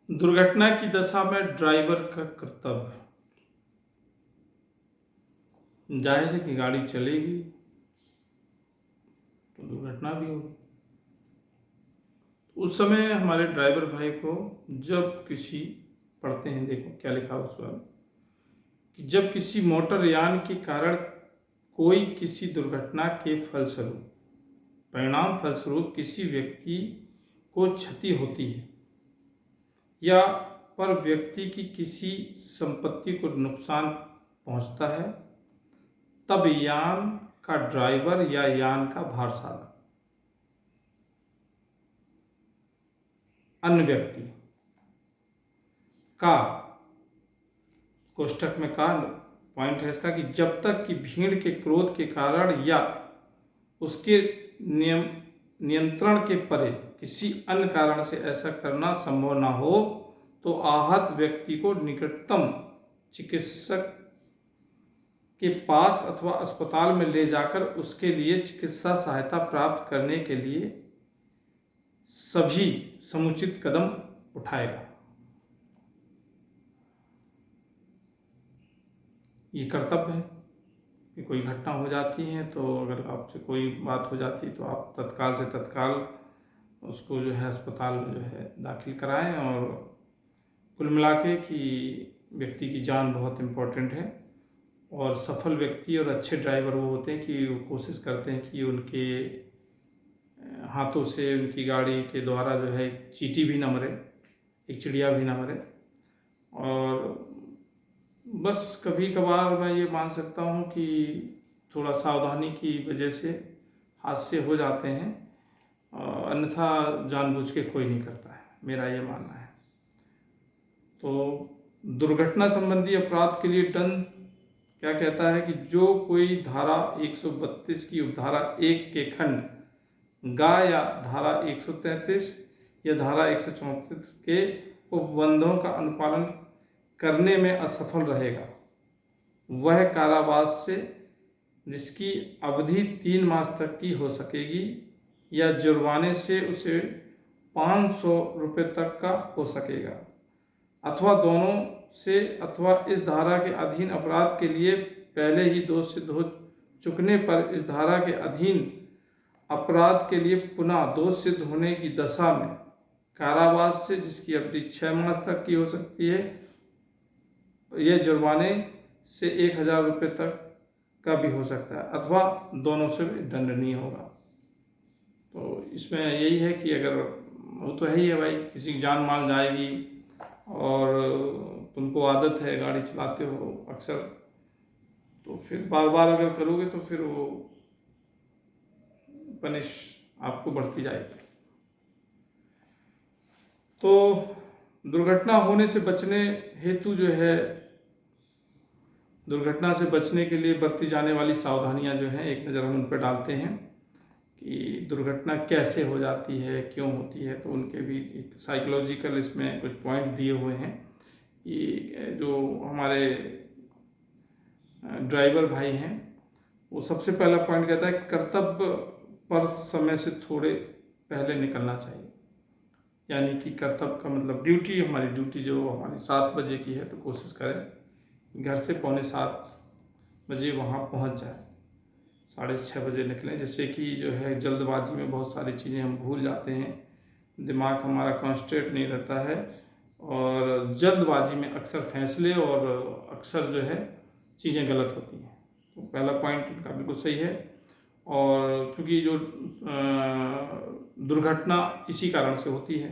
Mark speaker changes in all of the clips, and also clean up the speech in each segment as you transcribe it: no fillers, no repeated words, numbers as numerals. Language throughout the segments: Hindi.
Speaker 1: दुर्घटना की दशा में ड्राइवर का कर्तव्य। जाहिर है कि गाड़ी चलेगी तो दुर्घटना भी होगी। उस समय हमारे ड्राइवर भाई को जब किसी, पढ़ते हैं देखो क्या लिखा उस पर, कि जब किसी मोटर यान के कारण कोई किसी दुर्घटना के परिणाम फलस्वरूप किसी व्यक्ति को क्षति होती है या पर व्यक्ति की किसी संपत्ति को नुकसान पहुंचता है, तब यान का ड्राइवर या यान का भारसालक अन्य व्यक्ति का, कोष्ठक में का पॉइंट है इसका, कि जब तक कि भीड़ के क्रोध के कारण या उसके नियंत्रण के परे किसी अन्य कारण से ऐसा करना संभव न हो, तो आहत व्यक्ति को निकटतम चिकित्सक के पास अथवा अस्पताल में ले जाकर उसके लिए चिकित्सा सहायता प्राप्त करने के लिए सभी समुचित कदम उठाएगा। ये कर्तव्य है कि कोई घटना हो जाती है तो अगर आपसे कोई बात हो जाती है तो आप तत्काल से तत्काल उसको जो है अस्पताल में जो है दाखिल कराएं। और कुल मिला के कि व्यक्ति की जान बहुत इम्पोर्टेंट है, और सफल व्यक्ति और अच्छे ड्राइवर वो होते हैं कि वो कोशिश करते हैं कि उनके हाथों से, उनकी गाड़ी के द्वारा जो है चींटी भी ना मरे, एक चिड़िया भी ना मरे। और बस कभी कभार मैं ये मान सकता हूँ कि थोड़ा सावधानी की वजह से हादसे हो जाते हैं, अन्यथा जानबूझ के कोई नहीं करता है, मेरा ये मानना है। तो दुर्घटना संबंधी अपराध के लिए दंड क्या कहता है कि जो कोई धारा 132 की उपधारा 1 के खंड गा या धारा 133 या धारा 134 के उपबंधों का अनुपालन करने में असफल रहेगा, वह कारावास से, जिसकी अवधि 3 मास तक की हो सकेगी, या जुर्माने से उसे 500 रुपये तक का हो सकेगा, अथवा दोनों से, अथवा इस धारा के अधीन अपराध के लिए पहले ही दोष सिद्ध हो चुकने पर इस धारा के अधीन अपराध के लिए पुनः दोष सिद्ध होने की दशा में कारावास से, जिसकी अवधि 6 मास तक की हो सकती है, यह जुर्माने से 1000 रुपये तक का भी हो सकता है, अथवा दोनों से भी दंडनीय होगा। तो इसमें यही है कि अगर वो तो है ही है भाई, किसी की जान माल जाएगी और तुमको आदत है, गाड़ी चलाते हो अक्सर, तो फिर बार बार अगर करोगे तो फिर वो पनिश आपको बढ़ती जाएगी। तो दुर्घटना होने से बचने हेतु जो है, दुर्घटना से बचने के लिए बरती जाने वाली सावधानियां जो हैं, एक नज़र हम उन पर डालते हैं कि दुर्घटना कैसे हो जाती है, क्यों होती है। तो उनके भी एक साइकोलॉजिकल इसमें कुछ पॉइंट दिए हुए हैं कि जो हमारे ड्राइवर भाई हैं, वो सबसे पहला पॉइंट कहता है कर्तव्य पर समय से थोड़े पहले निकलना चाहिए। यानी कि कर्तव्य का मतलब ड्यूटी, हमारी ड्यूटी जो हमारी 7 बजे की है, तो कोशिश करें घर से 6:45 बजे वहाँ पहुँच जाए, 6:30 बजे निकलें, जिससे कि जो है जल्दबाजी में बहुत सारी चीज़ें हम भूल जाते हैं, दिमाग हमारा कॉन्सेंट्रेट नहीं रहता है, और जल्दबाजी में अक्सर फैसले और अक्सर जो है चीज़ें गलत होती हैं। तो पहला पॉइंट इनका बिल्कुल सही है। और चूँकि जो दुर्घटना इसी कारण से होती है,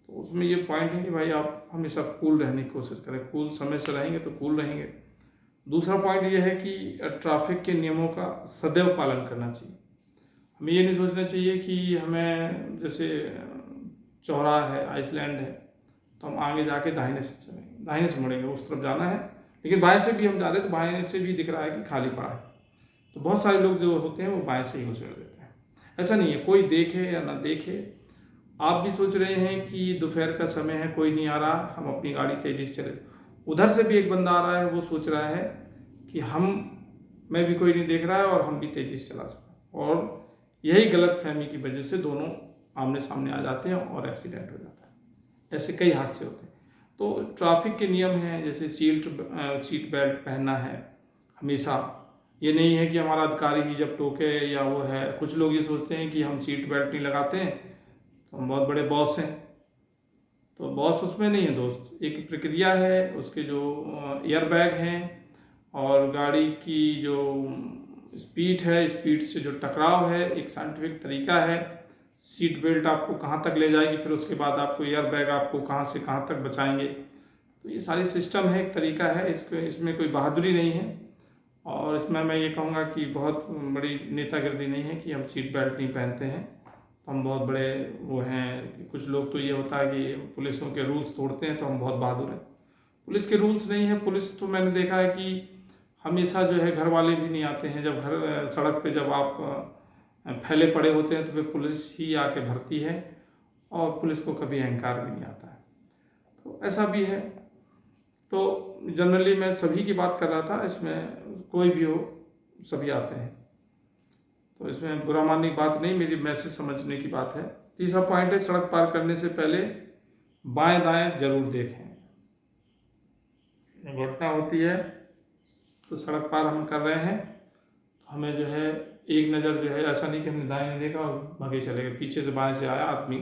Speaker 1: तो उसमें ये पॉइंट है कि भाई आप हमेशा कूल रहने की कोशिश करें। कूल समय से रहेंगे तो कूल रहेंगे। दूसरा पॉइंट ये है कि ट्रैफिक के नियमों का सदैव पालन करना चाहिए। हमें ये नहीं सोचना चाहिए कि हमें जैसे चौराहा है, आइसलैंड है, तो हम आगे जाके दाहिने से चलेंगे, दाहिने से मुड़ेंगे, उस तरफ जाना है, लेकिन बाएं से भी हम जा रहे हैं तो बाएं से भी दिख रहा है कि खाली पड़ा है, तो बहुत सारे लोग जो होते हैं वो बाएं से ही उछल देते हैं। ऐसा नहीं है, कोई देखे या ना देखे, आप भी सोच रहे हैं कि दोपहर का समय है, कोई नहीं आ रहा, हम अपनी गाड़ी तेजी से चले, उधर से भी एक बंदा आ रहा है, वो सोच रहा है कि मैं भी कोई नहीं देख रहा है और हम भी तेजी से चला सकते, और यही गलत फहमी की वजह से दोनों आमने सामने आ जाते हैं और एक्सीडेंट हो जाता है। ऐसे कई हादसे होते हैं। तो ट्रैफिक के नियम हैं, जैसे सीट बेल्ट पहनना है हमेशा। ये नहीं है कि हमारा अधिकारी ही जब टोके या वो है, कुछ लोग ये सोचते हैं कि हम सीट बेल्ट नहीं लगाते हैं तो हम बहुत बड़े बॉस हैं। तो बॉस उसमें नहीं है दोस्त, एक प्रक्रिया है, उसके जो एयर बैग हैं और गाड़ी की जो स्पीड है, स्पीड से जो टकराव है, एक साइंटिफिक तरीका है। सीट बेल्ट आपको कहाँ तक ले जाएगी, फिर उसके बाद आपको एयर बैग आपको कहाँ से कहाँ तक बचाएंगे। तो ये सारी सिस्टम है, एक तरीका है, इसमें कोई बहादुरी नहीं है। और इसमें मैं ये कहूँगा कि बहुत बड़ी नेतागिरी नहीं है कि हम सीट बेल्ट नहीं पहनते हैं तो हम बहुत बड़े वो हैं। कुछ लोग तो ये होता है कि पुलिसों के रूल्स तोड़ते हैं तो हम बहुत बहादुर हैं। पुलिस के रूल्स नहीं है। पुलिस तो मैंने देखा है कि हमेशा जो है घर वाले भी नहीं आते हैं। जब घर सड़क पे जब आप फैले पड़े होते हैं तो फिर पुलिस ही आके भरती है और पुलिस को कभी अहंकार भी नहीं आता है। तो ऐसा भी है। तो जनरली मैं सभी की बात कर रहा था, इसमें कोई भी हो सभी आते हैं, तो इसमें बुरा मानने की बात नहीं, मेरी मैसेज समझने की बात है। तीसरा पॉइंट है, सड़क पार करने से पहले बाएं दाएं जरूर देखें। घटना होती है तो सड़क पार हम कर रहे हैं तो हमें जो है एक नज़र जो है, ऐसा नहीं कि हमने दाएं नहीं देखा और भागे चले गए, पीछे से बाएं से आया आदमी,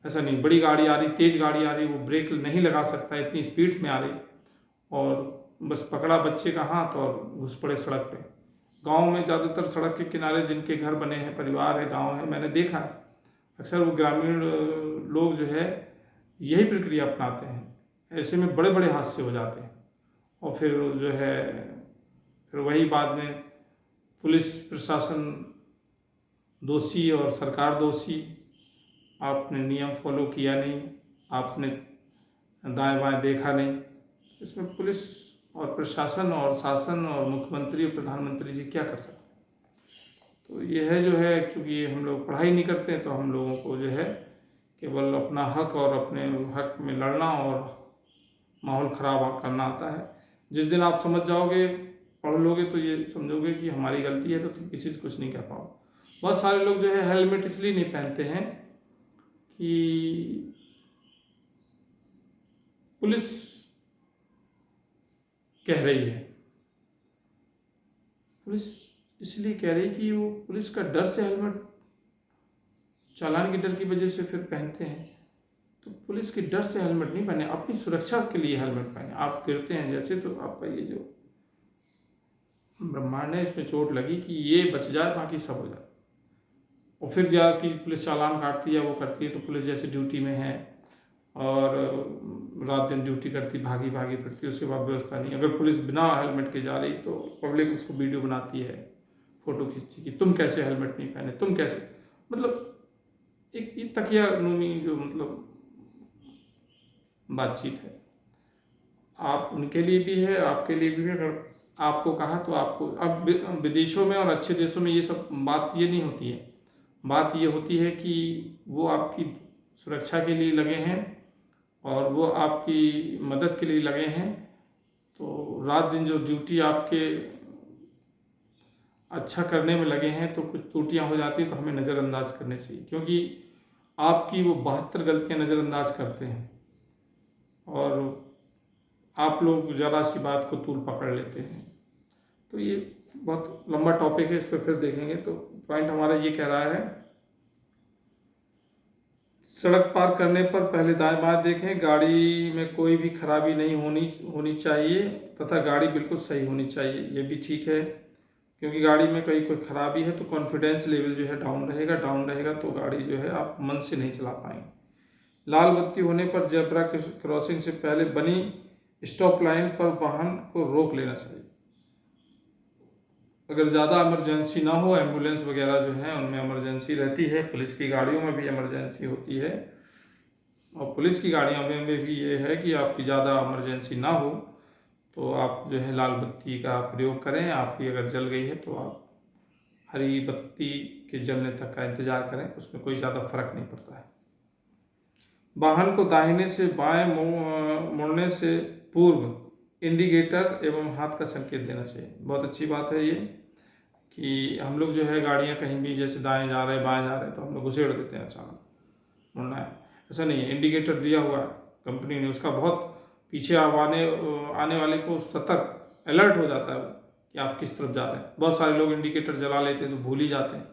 Speaker 1: ऐसा नहीं। बड़ी गाड़ी आ रही, तेज गाड़ी आ रही, वो ब्रेक नहीं लगा सकता, इतनी स्पीड में आ रही, और बस पकड़ा बच्चे का हाथ और घुस पड़े सड़क पे। गांव में ज़्यादातर सड़क के किनारे जिनके घर बने हैं, परिवार है, गांव है, मैंने देखा है अक्सर वो ग्रामीण लोग जो है यही प्रक्रिया अपनाते हैं। ऐसे में बड़े बड़े हादसे हो जाते हैं और फिर जो है फिर वही बाद में पुलिस प्रशासन दोषी और सरकार दोषी। आपने नियम फॉलो किया नहीं, आपने दाएं बाएं देखा नहीं। इसमें पुलिस और प्रशासन और शासन और मुख्यमंत्री और प्रधानमंत्री जी क्या कर सकते हैं। तो ये है जो है, चूँकि हम लोग पढ़ाई नहीं करते हैं तो हम लोगों को जो है केवल अपना हक और अपने हक में लड़ना और माहौल ख़राब करना आता है। जिस दिन आप समझ जाओगे, पढ़ लोगे, तो ये समझोगे कि हमारी गलती है तो तुम किसी से कुछ नहीं कह पाओ। बहुत सारे लोग जो है हेलमेट इसलिए नहीं पहनते हैं कि पुलिस कह रही है। पुलिस इसलिए कह रही कि वो पुलिस का डर से हेलमेट, चालान के डर की वजह से फिर पहनते हैं। तो पुलिस के डर से हेलमेट नहीं पहने, अपनी सुरक्षा के लिए हेलमेट पहने। आप गिरते हैं जैसे तो आपका ये जो ब्रह्मांड है इसमें चोट लगी कि ये बच जाए, बाकी सब हो जाए। और फिर जाकर पुलिस चालान काटती है, वो करती है, तो पुलिस जैसे ड्यूटी में है और रात दिन ड्यूटी करती, भागी भागी फिरती, उसके बाद व्यवस्था नहीं। अगर पुलिस बिना हेलमेट के जा रही तो पब्लिक उसको वीडियो बनाती है, फोटो खींचती कि तुम कैसे हेलमेट नहीं पहने, तुम कैसे, मतलब एक ये तकिया नूमी जो मतलब बातचीत है, आप उनके लिए भी है, आपके लिए भी है। अगर आपको कहा तो आपको, अब विदेशों में और अच्छे देशों में ये सब बात ये नहीं होती है। बात ये होती है कि वो आपकी सुरक्षा के लिए लगे हैं और वो आपकी मदद के लिए लगे हैं। तो रात दिन जो ड्यूटी आपके अच्छा करने में लगे हैं, तो कुछ त्रुटियां हो जाती हैं तो हमें नज़रअंदाज करने चाहिए, क्योंकि आपकी वो 72 गलतियां नज़रअंदाज करते हैं और आप लोग ज़रा सी बात को तूल पकड़ लेते हैं। तो ये बहुत लंबा टॉपिक है, इस पर फिर देखेंगे। तो पॉइंट हमारा ये कह रहा है, सड़क पार करने पर पहले दाएं बाएं देखें। गाड़ी में कोई भी खराबी नहीं होनी चाहिए तथा गाड़ी बिल्कुल सही होनी चाहिए। ये भी ठीक है, क्योंकि गाड़ी में कोई खराबी है तो कॉन्फिडेंस लेवल जो है डाउन रहेगा तो गाड़ी जो है आप मन से नहीं चला पाएंगे। लाल बत्ती होने पर जेब्रा क्रॉसिंग से पहले बनी स्टॉप लाइन पर वाहन को रोक लेना चाहिए। अगर ज़्यादा इमरजेंसी ना हो, एम्बुलेंस वगैरह जो है उनमें इमरजेंसी रहती है, पुलिस की गाड़ियों में भी इमरजेंसी होती है, और पुलिस की गाड़ियों में भी ये है कि आपकी ज़्यादा इमरजेंसी ना हो तो आप जो है लाल बत्ती का प्रयोग करें। आपकी अगर जल गई है तो आप हरी बत्ती के जलने तक का इंतज़ार करें, उसमें कोई ज़्यादा फर्क नहीं पड़ता है। वाहन को दाहिने से बाएं मुड़ने से पूर्व इंडिकेटर एवं हाथ का संकेत देना चाहिए। बहुत अच्छी बात है ये कि हम लोग जो है गाड़ियाँ कहीं भी जैसे दाएं जा रहे हैं बाएं जा रहे हैं तो हम लोग घुसेड़ देते हैं, अचानक मुड़ना है। ऐसा नहीं है, इंडिकेटर दिया हुआ है कंपनी ने, उसका बहुत पीछे आप आने वाले को सतर्क अलर्ट हो जाता है वो कि आप किस तरफ जा रहे हैं। बहुत सारे लोग इंडिकेटर जला लेते हैं तो भूल ही जाते हैं,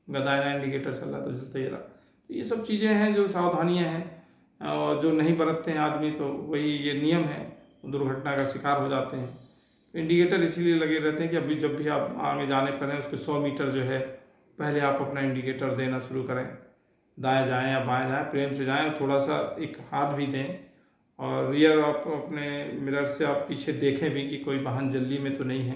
Speaker 1: दाहिना इंडिकेटर चल रहा है तो चलते ही रहा। तो ये सब चीज़ें हैं जो सावधानियाँ हैं, और जो नहीं बरतते हैं आदमी तो वही ये नियम है, दुर्घटना का शिकार हो जाते हैं। तो इंडिकेटर इसीलिए लगे रहते हैं कि अभी जब भी आप आगे जाने पर हैं उसके 100 मीटर जो है पहले आप अपना इंडिकेटर देना शुरू करें, दाएं जाएं या बाएं जाएं, प्रेम से जाएं, थोड़ा सा एक हाथ भी दें, और रियर आप अपने मिरर से आप पीछे देखें भी कि कोई वाहन जल्दी में तो नहीं है,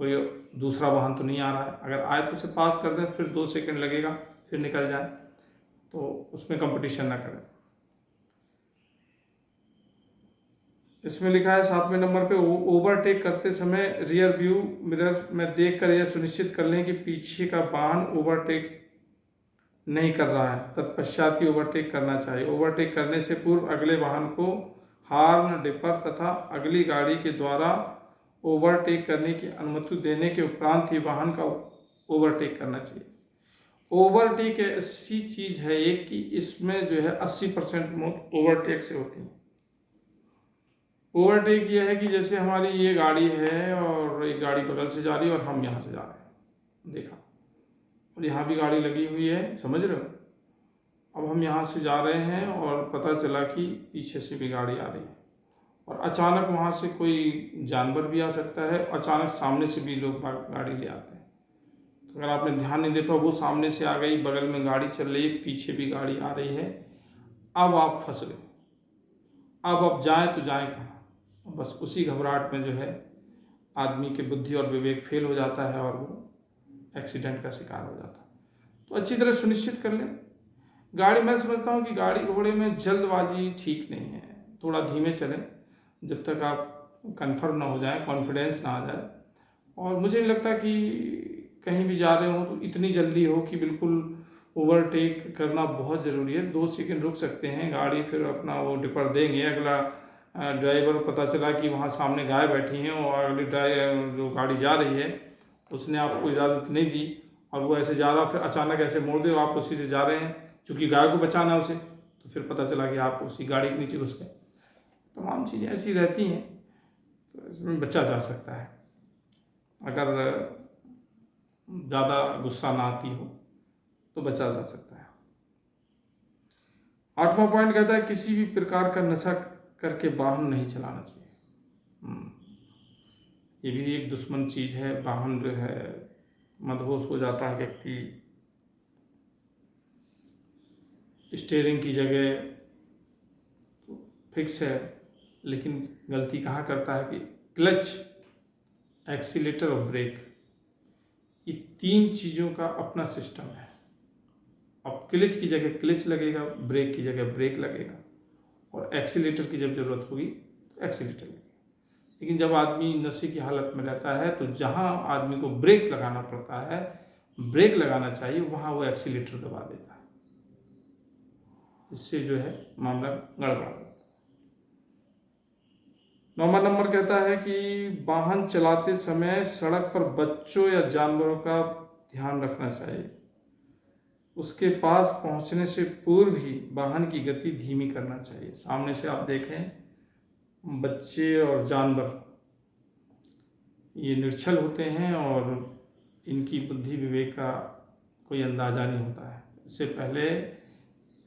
Speaker 1: कोई दूसरा वाहन तो नहीं आ रहा है। अगर आए तो उसे पास कर दें, फिर 2 सेकंड लगेगा, फिर निकल जाए, तो उसमें कंपटीशन ना करें। इसमें लिखा है 7वें नंबर पे, ओवरटेक करते समय रियर व्यू मिरर में देखकर यह सुनिश्चित कर लें कि पीछे का वाहन ओवरटेक नहीं कर रहा है, तत्पश्चात ही ओवरटेक करना चाहिए। ओवरटेक करने से पूर्व अगले वाहन को हॉर्न, डिपर तथा अगली गाड़ी के द्वारा ओवरटेक करने की अनुमति देने के उपरांत ही वाहन का ओवरटेक करना चाहिए। ओवरटेक ऐसी चीज़ है एक कि इसमें जो है 80% मौत ओवरटेक से होती है। ओवरटेक ये है कि जैसे हमारी ये गाड़ी है और एक गाड़ी बगल से जा रही है और हम यहाँ से जा रहे हैं, देखा, और यहाँ भी गाड़ी लगी हुई है, समझ रहे हो। अब हम यहाँ से जा रहे हैं और पता चला कि पीछे से भी गाड़ी आ रही है, और अचानक वहाँ से कोई जानवर भी आ सकता है, अचानक सामने से भी लोग गाड़ी ले आते हैं। तो अगर आपने ध्यान नहीं दे पाया, वो सामने से आ गई, बगल में गाड़ी चल रही है, पीछे भी गाड़ी आ रही है, अब आप फंस गए। अब आप जाएँ तो जाएँ कहाँ। बस उसी घबराहट में जो है आदमी की बुद्धि और विवेक फेल हो जाता है और वो एक्सीडेंट का शिकार हो जाता है। तो अच्छी तरह सुनिश्चित कर लें गाड़ी। मैं समझता हूँ कि गाड़ी घोड़े में जल्दबाजी ठीक नहीं है, थोड़ा धीमे चलें जब तक आप कंफर्म ना हो जाए, कॉन्फिडेंस ना आ जाए। और मुझे नहीं लगता कि कहीं भी जा रहे हो तो इतनी जल्दी हो कि बिल्कुल ओवरटेक करना बहुत ज़रूरी है। 2 सेकंड रुक सकते हैं गाड़ी, फिर अपना वो डिपर देंगे, अगला ड्राइवर पता चला कि वहाँ सामने गाय बैठी हैं और अगली जो गाड़ी जा रही है उसने आपको इजाज़त नहीं दी और वो ऐसे जा रहा, फिर अचानक ऐसे मोड़ दे, आप उसी से जा रहे हैं, चूँकि गाय को बचाना है उसे, तो फिर पता चला कि आप उसी गाड़ी के नीचे घुस गए। तमाम चीज़ें ऐसी रहती हैं, तो इसमें बचा जा सकता है अगर ज़्यादा गुस्सा ना आती हो तो बचा जा सकता है। 8वां पॉइंट कहता है किसी भी प्रकार का नशा करके वाहन नहीं चलाना चाहिए। ये भी एक दुश्मन चीज़ है। वाहन जो है मदहोश हो जाता है व्यक्ति, स्टीयरिंग की जगह तो फिक्स है, लेकिन गलती कहाँ करता है कि क्लच, एक्सीलेटर और ब्रेक, ये 3 चीज़ों का अपना सिस्टम है। अब क्लच की जगह क्लच लगेगा, ब्रेक की जगह ब्रेक लगेगा, और एक्सीलेटर की जब ज़रूरत होगी तो एक्सीलेटर लगेगा। लेकिन जब आदमी नशे की हालत में रहता है तो जहाँ आदमी को ब्रेक लगाना पड़ता है, ब्रेक लगाना चाहिए, वहाँ वो एक्सीलेटर दबा देता है। इससे जो है मामला गड़बड़ होता है। 9वां नंबर कहता है कि वाहन चलाते समय सड़क पर बच्चों या जानवरों का ध्यान रखना चाहिए। उसके पास पहुंचने से पूर्व ही वाहन की गति धीमी करना चाहिए। सामने से आप देखें, बच्चे और जानवर ये निश्चल होते हैं और इनकी बुद्धि विवेक का कोई अंदाज़ा नहीं होता है। इससे पहले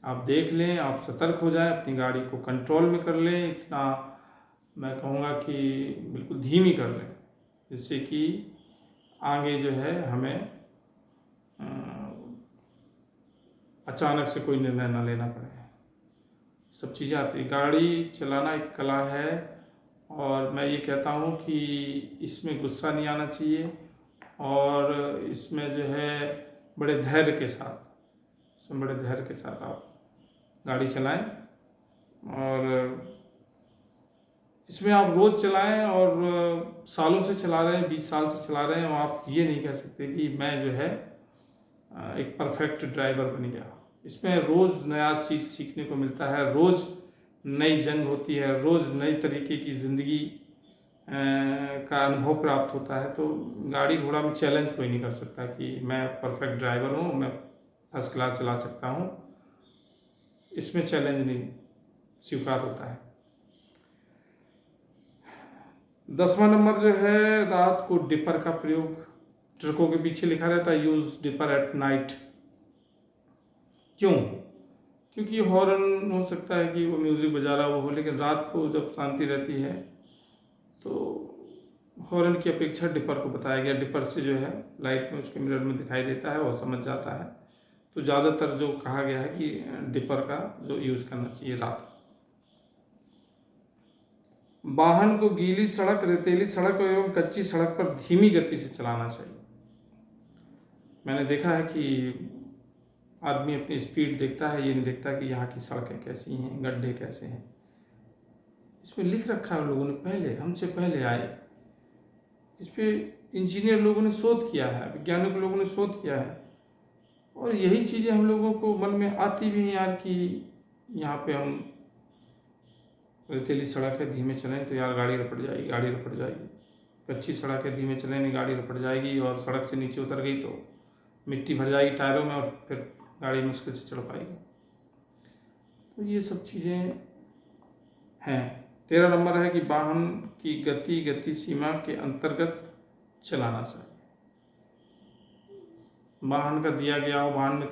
Speaker 1: आप देख लें, आप सतर्क हो जाएं, अपनी गाड़ी को कंट्रोल में कर लें, इतना मैं कहूँगा कि बिल्कुल धीमी कर लें, जिससे कि आगे जो है हमें अचानक से कोई निर्णय ना लेना पड़े। सब चीज़ें आती है। गाड़ी चलाना एक कला है और मैं ये कहता हूँ कि इसमें गुस्सा नहीं आना चाहिए और इसमें जो है बड़े धैर्य के साथ आप गाड़ी चलाएं, और इसमें आप रोज़ चलाएं और सालों से चला रहे हैं, 20 साल से चला रहे हैं, और आप ये नहीं कह सकते कि मैं जो है एक परफेक्ट ड्राइवर बन गया। इसमें रोज़ नया चीज़ सीखने को मिलता है, रोज़ नई जंग होती है, रोज़ नई तरीके की ज़िंदगी का अनुभव प्राप्त होता है। तो गाड़ी घोड़ा में चैलेंज कोई नहीं कर सकता कि मैं परफेक्ट ड्राइवर हूँ, मैं फर्स्ट क्लास चला सकता हूँ। इसमें चैलेंज नहीं स्वीकार होता है। 10वां नंबर जो है, रात को डिपर का प्रयोग। ट्रकों के पीछे लिखा रहता है यूज डिपर एट नाइट। क्यों? क्योंकि हॉर्न हो सकता है कि वो म्यूजिक बजा रहा हो, लेकिन रात को जब शांति रहती है तो हॉर्न की अपेक्षा डिपर को बताया गया। डिपर से जो है लाइट में उसके मिरर में दिखाई देता है और समझ जाता है, तो ज़्यादातर जो कहा गया है कि डिपर का जो यूज़ करना चाहिए रात। वाहन को गीली सड़क, रेतीली सड़क एवं कच्ची सड़क पर धीमी गति से चलाना चाहिए। मैंने देखा है कि आदमी अपनी स्पीड देखता है, ये नहीं देखता कि यहाँ की सड़कें कैसी हैं, गड्ढे कैसे हैं। इसमें लिख रखा है, लोगों ने पहले, हमसे पहले आए, इस पे इंजीनियर लोगों ने शोध किया है, वैज्ञानिक लोगों ने शोध किया है, और यही चीज़ें हम लोगों को मन में आती भी हैं यार कि यहाँ पे हम रेतीली सड़क है, धीमे चलें तो यार गाड़ी रपट जाएगी, गाड़ी रपट जाएगी। कच्ची सड़क है, धीमे चलें नहीं, गाड़ी रपट जाएगी, और सड़क से नीचे उतर गई तो मिट्टी भर जाएगी टायरों में और फिर गाड़ी मुश्किल से चल पाएगी। तो ये सब चीज़ें हैं। 13 नंबर है कि वाहन की गति सीमा के अंतर्गत चलाना चाहिए। वाहन का दिया गया हो, वाहन में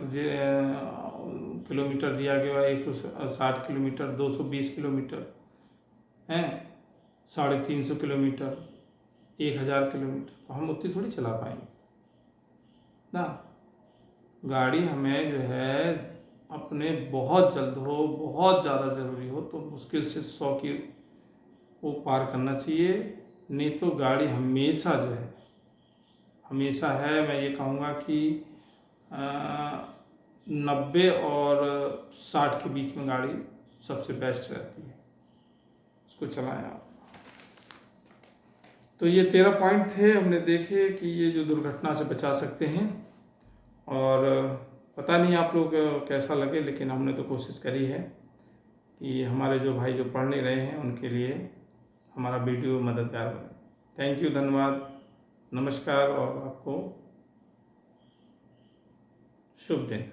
Speaker 1: किलोमीटर दिया गया 160 किलोमीटर, 220 किलोमीटर हैं, 350 किलोमीटर, 1000 किलोमीटर, तो हम उतनी थोड़ी चला पाएंगे ना। गाड़ी हमें जो है अपने बहुत जल्द हो, बहुत ज़्यादा ज़रूरी हो तो मुश्किल से 100 की वो पार करना चाहिए। नहीं तो गाड़ी हमेशा जो है, हमेशा है, मैं ये कहूँगा कि 90 और 60 के बीच में गाड़ी सबसे बेस्ट रहती है, उसको चलाएं आप। तो ये 13 पॉइंट थे, हमने देखे कि ये जो दुर्घटना से बचा सकते हैं। और पता नहीं आप लोग कैसा लगे, लेकिन हमने तो कोशिश करी है कि हमारे जो भाई जो पढ़ नहीं रहे हैं उनके लिए हमारा वीडियो मददगार बने। थैंक यू, धन्यवाद, नमस्कार, और आपको शुभ दिन।